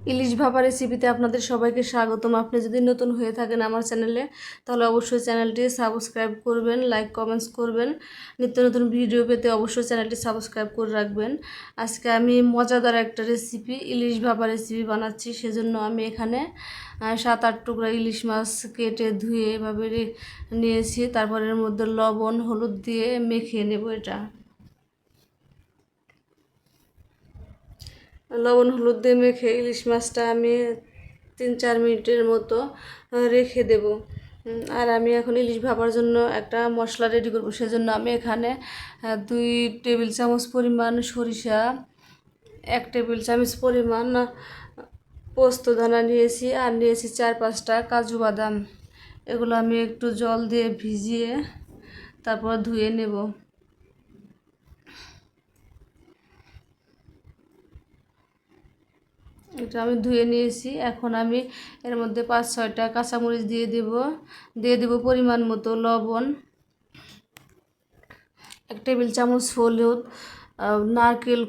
ইলিশ ভাপা রেসিপিতে আপনাদের সবাইকে স্বাগতম। আপনি যদি নতুন হয়ে থাকেন আমার চ্যানেলে, তাহলে অবশ্যই চ্যানেলটি সাবস্ক্রাইব করবেন, লাইক কমেন্টস করবেন। নিত্য নতুন ভিডিও পেতে অবশ্যই চ্যানেলটি সাবস্ক্রাইব করে রাখবেন। আজকে আমি মজাদার একটা রেসিপি, ইলিশ ভাপা রেসিপি বানাচ্ছি। সেজন্য আমি এখানে 7-8 টুকরা ইলিশ মাছ কেটে ধুয়ে এভাবে নিয়েছি। তারপর এর মধ্যে লবণ হলুদ দিয়ে মেখে নেব। এটা লবণ হলুদ দিয়ে মেখে ইলিশ মাছটা আমি 3-4 মিনিটের মতো রেখে দেব। আর আমি এখন ইলিশ ভাপার জন্য একটা মশলা রেডি করব। সেজন্য আমি এখানে 2 টেবিল চামচ পরিমাণ সরিষা, 1 টেবিল চামচ পরিমাণ পোস্ত দানা নিয়েছি, আর নিয়েছি 4-5টা কাজু বাদাম। এগুলো আমি একটু জল দিয়ে ভিজিয়ে তারপর ধুয়ে নেব। এটা আমি ধুয়ে নিয়েছি। এখন আমি এর মধ্যে 5-6টা কাঁচামরিচ দিয়ে দেব পরিমাণ মতো লবণ, 1 টেবিল চামচ হলুদ, নারকেল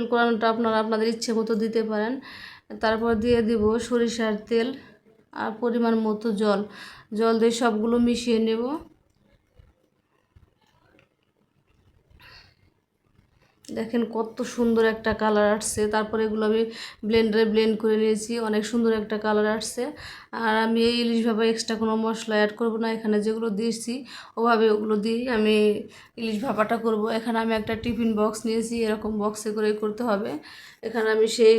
কোরানোটা আপনারা আপনাদের ইচ্ছে মতো দিতে পারেন। তারপর দিয়ে দেব সরিষার তেল আর পরিমাণ মতো জল দিয়ে সবগুলো মিশিয়ে নেব। দেখেন কত সুন্দর একটা কালার আসছে। তারপরে এগুলো আমি ব্লেন্ডারে ব্লেন্ড করে নিয়েছি, অনেক সুন্দর একটা কালার আসছে। আর আমি এই ইলিশ ভাপা এক্সট্রা কোনো মশলা অ্যাড করব না। এখানে যেগুলো দিয়েছি ওভাবে ওগুলো দিয়েই আমি ইলিশ ভাপাটা করব। এখানে আমি একটা টিফিন বক্স নিয়েছি, এরকম বক্সে করে করতে হবে। এখানে আমি সেই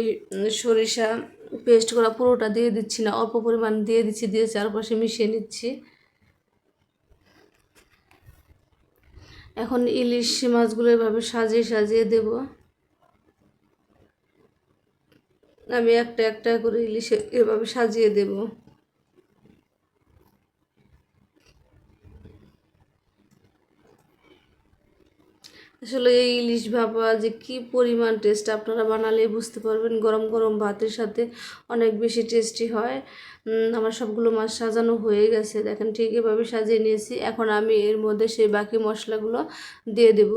সরিষা পেস্ট করা পুরোটা দিয়ে দিচ্ছি না, অল্প পরিমাণ দিয়ে দিচ্ছি, দিয়ে চারপাশে মিশিয়ে নিচ্ছি। এখন ইলিশ মাছগুলো এভাবে সাজিয়ে সাজিয়ে দেব। আমি একটা একটা করে ইলিশ এভাবে সাজিয়ে দেব। আসলে এই ইলিশ ভাপা যে কি পরিমাণ টেস্ট, আপনারা বানালে বুঝতে পারবেন। গরম গরম ভাতের সাথে অনেক বেশি টেস্টি হয়। আমার সবগুলো মাছ সাজানো হয়ে গেছে, দেখেন ঠিক এভাবে সাজিয়ে নিয়েছি। এখন আমি এর মধ্যে সেই বাকি মশলাগুলো দিয়ে দেব।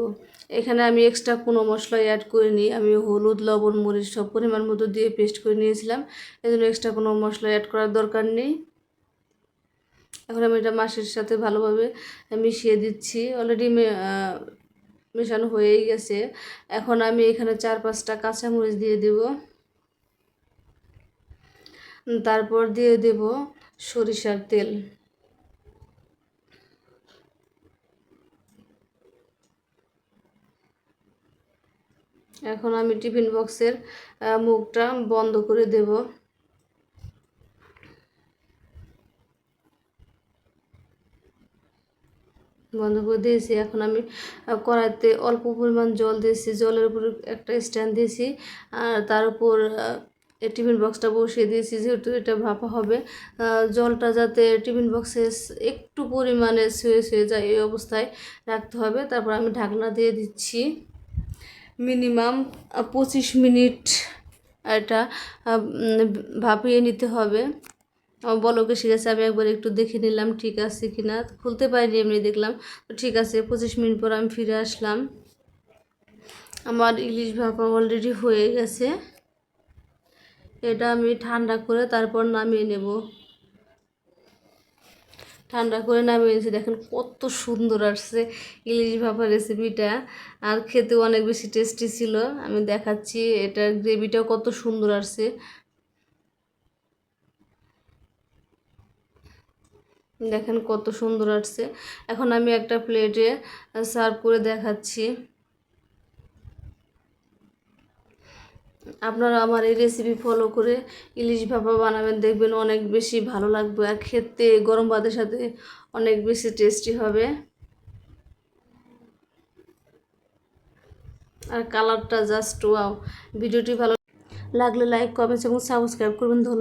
এখানে আমি এক্সট্রা কোনো মশলা অ্যাড করিনি। আমি হলুদ লবণ মরিচ সব পরিমাণ মতো দিয়ে পেস্ট করে নিয়েছিলাম, এজন্য এক্সট্রা কোনো মশলা অ্যাড করার দরকার নেই। এখন আমি এটা মাছের সাথে ভালোভাবে মিশিয়ে দিচ্ছি। অলরেডি মেশানো হয়েই গেছে। এখন আমি এখানে 4-5টা কাঁচামরিচ দিয়ে দেব। তারপর দিয়ে দেব সরিষার তেল। এখন আমি টিফিন বক্সের মুখটা বন্ধ করে দেব। বন্ধ করে দিয়েছি। এখন আমি কড়াইতে অল্প পরিমাণ জল দিয়েছি, জলের উপর একটা স্ট্যান্ড দিয়েছি, আর তার উপর টিফিন বক্সটা বসিয়ে দিয়েছি। যেহেতু এটা ভাপা হবে, জলটা যাতে টিফিন বক্সে একটু পরিমাণে শুয়ে যায় এই অবস্থায় রাখতে হবে। তারপর আমি ঢাকনা দিয়ে দিচ্ছি। মিনিমাম 25 মিনিট এটা ভাপিয়ে নিতে হবে। বলক এসে গেছে, আমি একবার একটু দেখে নিলাম ঠিক আছে কিনা। খুলতে পারিনি, এমনি দেখলাম তো ঠিক আছে। 25 মিনিট পর আমি ফিরে আসলাম। আমার ইলিশ ভাপা অলরেডি হয়ে গেছে। এটা আমি ঠান্ডা করে তারপর নামিয়ে নেব। ঠান্ডা করে নামিয়েছি, দেখেন কত সুন্দর আসছে ইলিশ ভাপা রেসিপিটা। আর খেতেও অনেক বেশি টেস্টি ছিল। আমি দেখাচ্ছি, এটার গ্রেভিটাও কত সুন্দর আসছে। দেখেন কত সুন্দর আসছে। এখন আমি একটা প্লেটে সার্ভ করে দেখাচ্ছি। আপনারা আমার এই রেসিপি ফলো করে ইলিশ ভাপা বানাবেন, দেখবেন অনেক বেশি ভালো লাগবে। আর খেতে গরম ভাতের সাথে অনেক বেশি টেস্টি হবে। আর কালারটা জাস্ট ওয়াও। ভিডিওটি ভালো লাগলে লাইক কমেন্টস এবং সাবস্ক্রাইব করবেন। ধন্যবাদ।